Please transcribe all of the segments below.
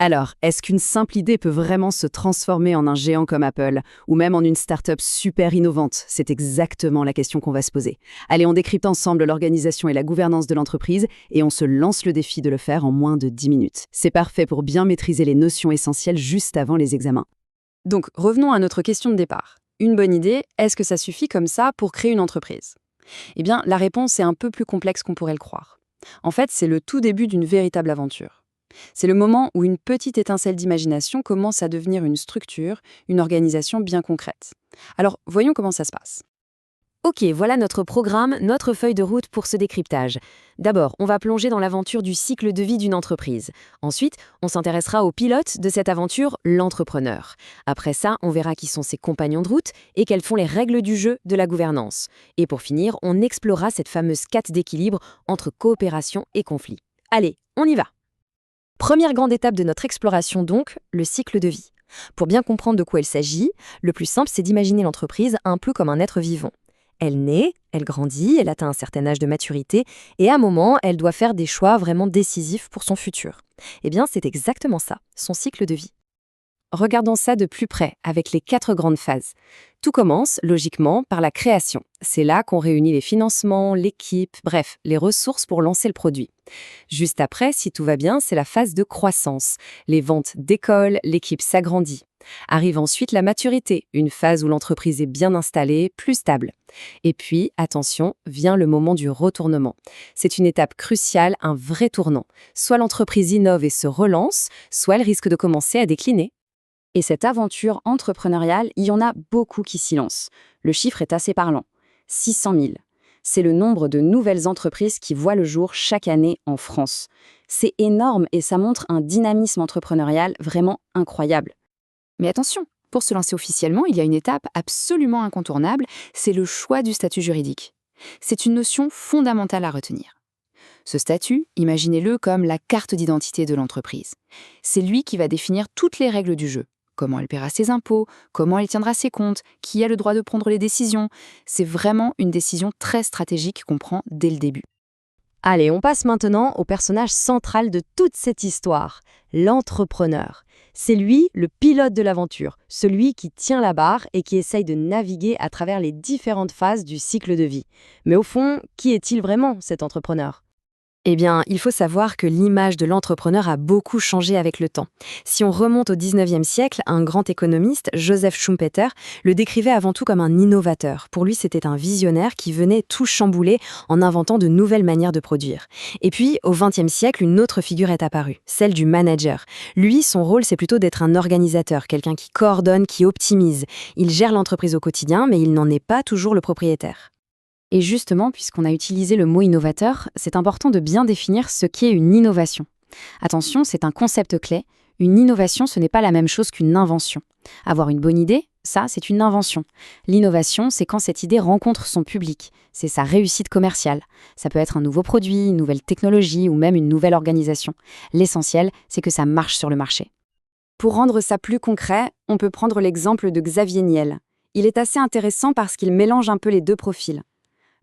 Alors, est-ce qu'une simple idée peut vraiment se transformer en un géant comme Apple, ou même en une start-up super innovante? C'est exactement la question qu'on va se poser. Allez, on décrypte ensemble l'organisation et la gouvernance de l'entreprise, et on se lance le défi de le faire en moins de 10 minutes. C'est parfait pour bien maîtriser les notions essentielles juste avant les examens. Donc, revenons à notre question de départ. Une bonne idée, est-ce que ça suffit comme ça pour créer une entreprise? Eh bien, la réponse est un peu plus complexe qu'on pourrait le croire. En fait, c'est le tout début d'une véritable aventure. C'est le moment où une petite étincelle d'imagination commence à devenir une structure, une organisation bien concrète. Alors, voyons comment ça se passe. Ok, voilà notre programme, notre feuille de route pour ce décryptage. D'abord, on va plonger dans l'aventure du cycle de vie d'une entreprise. Ensuite, on s'intéressera au pilote de cette aventure, l'entrepreneur. Après ça, on verra qui sont ses compagnons de route et quelles sont les règles du jeu de la gouvernance. Et pour finir, on explorera cette fameuse quête d'équilibre entre coopération et conflit. Allez, on y va! Première grande étape de notre exploration donc, le cycle de vie. Pour bien comprendre de quoi il s'agit, le plus simple c'est d'imaginer l'entreprise un peu comme un être vivant. Elle naît, elle grandit, elle atteint un certain âge de maturité et à un moment, elle doit faire des choix vraiment décisifs pour son futur. Eh bien, c'est exactement ça, son cycle de vie. Regardons ça de plus près, avec les 4 grandes phases. Tout commence, logiquement, par la création. C'est là qu'on réunit les financements, l'équipe, bref, les ressources pour lancer le produit. Juste après, si tout va bien, c'est la phase de croissance. Les ventes décollent, l'équipe s'agrandit. Arrive ensuite la maturité, une phase où l'entreprise est bien installée, plus stable. Et puis, attention, vient le moment du retournement. C'est une étape cruciale, un vrai tournant. Soit l'entreprise innove et se relance, soit elle risque de commencer à décliner. Et cette aventure entrepreneuriale, il y en a beaucoup qui s'y lancent. Le chiffre est assez parlant. 600 000. C'est le nombre de nouvelles entreprises qui voient le jour chaque année en France. C'est énorme et ça montre un dynamisme entrepreneurial vraiment incroyable. Mais attention, pour se lancer officiellement, il y a une étape absolument incontournable, c'est le choix du statut juridique. C'est une notion fondamentale à retenir. Ce statut, imaginez-le comme la carte d'identité de l'entreprise. C'est lui qui va définir toutes les règles du jeu. Comment elle paiera ses impôts, comment elle tiendra ses comptes, qui a le droit de prendre les décisions. C'est vraiment une décision très stratégique qu'on prend dès le début. Allez, on passe maintenant au personnage central de toute cette histoire, l'entrepreneur. C'est lui, le pilote de l'aventure, celui qui tient la barre et qui essaye de naviguer à travers les différentes phases du cycle de vie. Mais au fond, qui est-il vraiment, cet entrepreneur ? Eh bien, il faut savoir que l'image de l'entrepreneur a beaucoup changé avec le temps. Si on remonte au 19e siècle, un grand économiste, Joseph Schumpeter, le décrivait avant tout comme un innovateur. Pour lui, c'était un visionnaire qui venait tout chambouler en inventant de nouvelles manières de produire. Et puis, au 20e siècle, une autre figure est apparue, celle du manager. Lui, son rôle, c'est plutôt d'être un organisateur, quelqu'un qui coordonne, qui optimise. Il gère l'entreprise au quotidien, mais il n'en est pas toujours le propriétaire. Et justement, puisqu'on a utilisé le mot innovateur, c'est important de bien définir ce qu'est une innovation. Attention, c'est un concept clé. Une innovation, ce n'est pas la même chose qu'une invention. Avoir une bonne idée, ça, c'est une invention. L'innovation, c'est quand cette idée rencontre son public. C'est sa réussite commerciale. Ça peut être un nouveau produit, une nouvelle technologie ou même une nouvelle organisation. L'essentiel, c'est que ça marche sur le marché. Pour rendre ça plus concret, on peut prendre l'exemple de Xavier Niel. Il est assez intéressant parce qu'il mélange un peu les deux profils.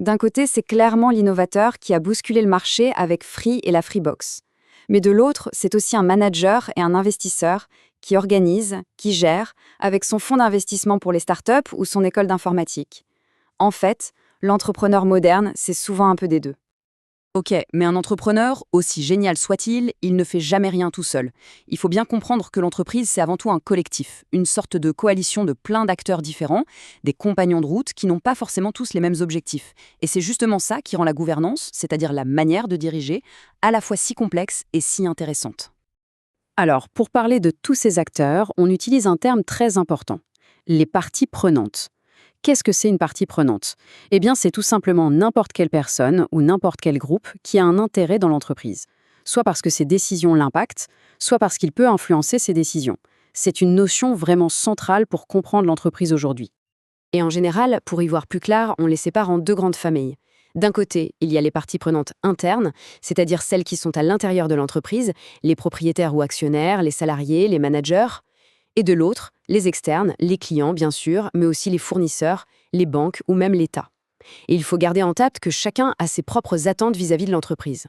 D'un côté, c'est clairement l'innovateur qui a bousculé le marché avec Free et la Freebox. Mais de l'autre, c'est aussi un manager et un investisseur qui organise, qui gère, avec son fonds d'investissement pour les startups ou son école d'informatique. En fait, l'entrepreneur moderne, c'est souvent un peu des deux. Ok, mais un entrepreneur, aussi génial soit-il, il ne fait jamais rien tout seul. Il faut bien comprendre que l'entreprise, c'est avant tout un collectif, une sorte de coalition de plein d'acteurs différents, des compagnons de route qui n'ont pas forcément tous les mêmes objectifs. Et c'est justement ça qui rend la gouvernance, c'est-à-dire la manière de diriger, à la fois si complexe et si intéressante. Alors, pour parler de tous ces acteurs, on utilise un terme très important, les parties prenantes. Qu'est-ce que c'est une partie prenante? Eh bien, c'est tout simplement n'importe quelle personne ou n'importe quel groupe qui a un intérêt dans l'entreprise. Soit parce que ses décisions l'impactent, soit parce qu'il peut influencer ses décisions. C'est une notion vraiment centrale pour comprendre l'entreprise aujourd'hui. Et en général, pour y voir plus clair, on les sépare en 2 grandes familles. D'un côté, il y a les parties prenantes internes, c'est-à-dire celles qui sont à l'intérieur de l'entreprise, les propriétaires ou actionnaires, les salariés, les managers. Et de l'autre, les externes, les clients bien sûr, mais aussi les fournisseurs, les banques ou même l'État. Et il faut garder en tête que chacun a ses propres attentes vis-à-vis de l'entreprise.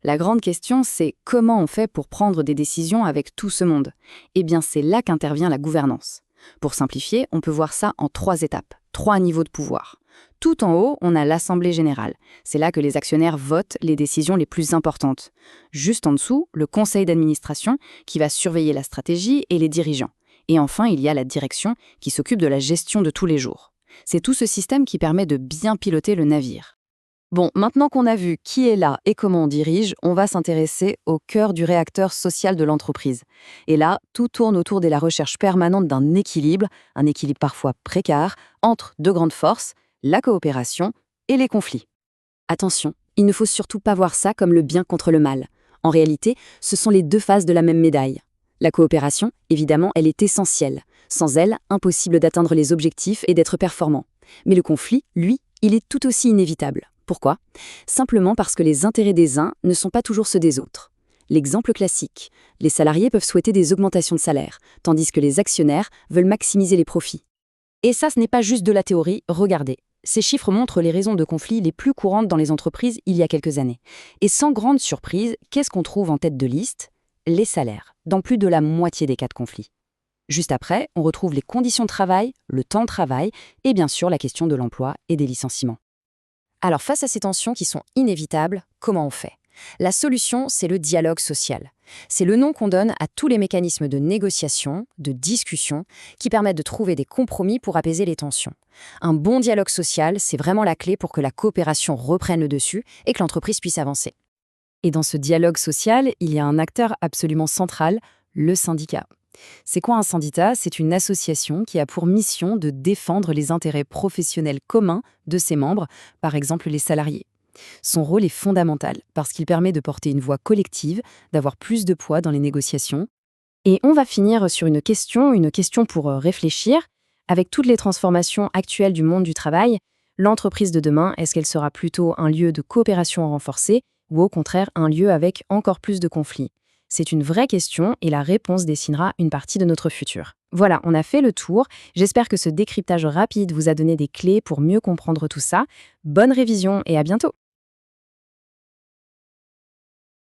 La grande question, c'est comment on fait pour prendre des décisions avec tout ce monde? Eh bien, c'est là qu'intervient la gouvernance. Pour simplifier, on peut voir ça en 3 étapes, 3 niveaux de pouvoir. Tout en haut, on a l'Assemblée générale. C'est là que les actionnaires votent les décisions les plus importantes. Juste en dessous, le conseil d'administration qui va surveiller la stratégie et les dirigeants. Et enfin, il y a la direction qui s'occupe de la gestion de tous les jours. C'est tout ce système qui permet de bien piloter le navire. Bon, maintenant qu'on a vu qui est là et comment on dirige, on va s'intéresser au cœur du réacteur social de l'entreprise. Et là, tout tourne autour de la recherche permanente d'un équilibre, un équilibre parfois précaire, entre 2 grandes forces, la coopération et les conflits. Attention, il ne faut surtout pas voir ça comme le bien contre le mal. En réalité, ce sont les 2 faces de la même médaille. La coopération, évidemment, elle est essentielle. Sans elle, impossible d'atteindre les objectifs et d'être performant. Mais le conflit, lui, il est tout aussi inévitable. Pourquoi? Simplement parce que les intérêts des uns ne sont pas toujours ceux des autres. L'exemple classique, les salariés peuvent souhaiter des augmentations de salaire, tandis que les actionnaires veulent maximiser les profits. Et ça, ce n'est pas juste de la théorie, regardez. Ces chiffres montrent les raisons de conflit les plus courantes dans les entreprises il y a quelques années. Et sans grande surprise, qu'est-ce qu'on trouve en tête de liste? Les salaires, dans plus de la moitié des cas de conflit. Juste après, on retrouve les conditions de travail, le temps de travail et bien sûr la question de l'emploi et des licenciements. Alors face à ces tensions qui sont inévitables, comment on fait? La solution, c'est le dialogue social. C'est le nom qu'on donne à tous les mécanismes de négociation, de discussion, qui permettent de trouver des compromis pour apaiser les tensions. Un bon dialogue social, c'est vraiment la clé pour que la coopération reprenne le dessus et que l'entreprise puisse avancer. Et dans ce dialogue social, il y a un acteur absolument central, le syndicat. C'est quoi un syndicat? C'est une association qui a pour mission de défendre les intérêts professionnels communs de ses membres, par exemple les salariés. Son rôle est fondamental parce qu'il permet de porter une voix collective, d'avoir plus de poids dans les négociations. Et on va finir sur une question pour réfléchir. Avec toutes les transformations actuelles du monde du travail, l'entreprise de demain, est-ce qu'elle sera plutôt un lieu de coopération renforcée ou au contraire un lieu avec encore plus de conflits? C'est une vraie question et la réponse dessinera une partie de notre futur. Voilà, on a fait le tour. J'espère que ce décryptage rapide vous a donné des clés pour mieux comprendre tout ça. Bonne révision et à bientôt!